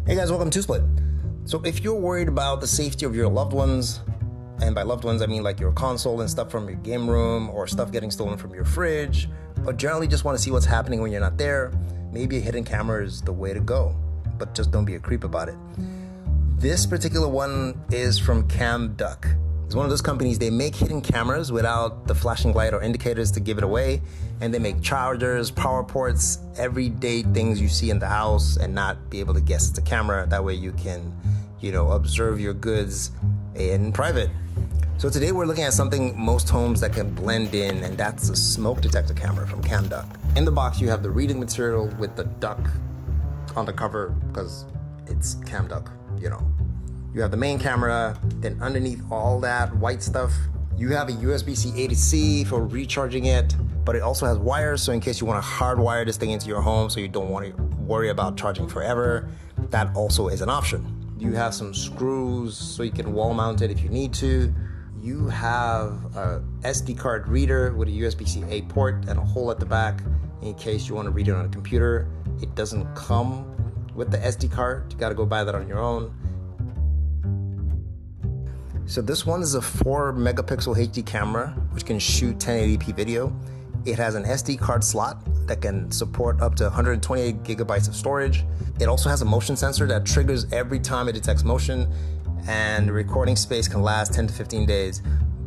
Hey guys, welcome to Split. So if you're worried about the safety of your loved ones, and by loved ones I mean like your console and stuff from your game room, or stuff getting stolen from your fridge, or generally just want to see what's happening when you're not there, maybe a hidden camera is the way to go. But just don't be a creep about it. This particular one is from CAMDUCK. It's one of those companies, they make hidden cameras without the flashing light or indicators to give it away, and they make chargers, power ports, everyday things you see in the house and not be able to guess it's a camera. That way you can, observe your goods in private. So today we're looking at something most homes that can blend in, and that's a smoke detector camera from CAMDUCK. In the box you have the reading material with the duck on the cover because it's CAMDUCK, You have the main camera, then underneath all that white stuff, you have a USB-C A to C for recharging it, but it also has wires, so in case you want to hardwire this thing into your home so you don't want to worry about charging forever, that also is an option. You have some screws so you can wall mount it if you need to. You have a SD card reader with a USB-C A port and a hole at the back in case you want to read it on a computer. It doesn't come with the SD card, you got to go buy that on your own. So this one is a 4 megapixel HD camera which can shoot 1080p video. It has an SD card slot that can support up to 128 gigabytes of storage. It also has a motion sensor that triggers every time it detects motion, and the recording space can last 10 to 15 days,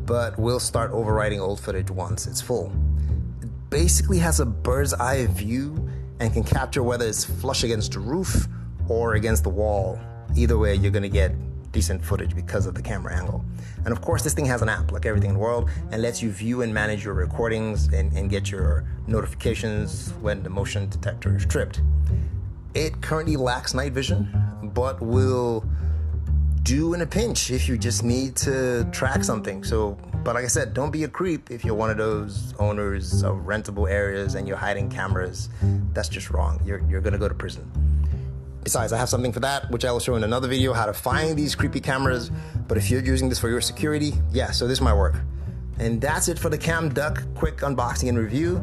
but will start overwriting old footage once it's full. It basically has a bird's eye view and can capture whether it's flush against the roof or against the wall. Either way, you're gonna get decent footage because of the camera angle. And of course, this thing has an app like everything in the world and lets you view and manage your recordings and get your notifications when the motion detector is tripped. It currently lacks night vision, but will do in a pinch if you just need to track something. But like I said, don't be a creep if you're one of those owners of rentable areas and you're hiding cameras. That's just wrong. You're gonna go to prison. Besides, I have something for that, which I will show in another video, how to find these creepy cameras. But if you're using this for your security, yeah, so this might work. And that's it for the CAMDUCK quick unboxing and review.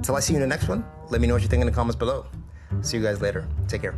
Till I see you in the next one, let me know what you think in the comments below. See you guys later. Take care.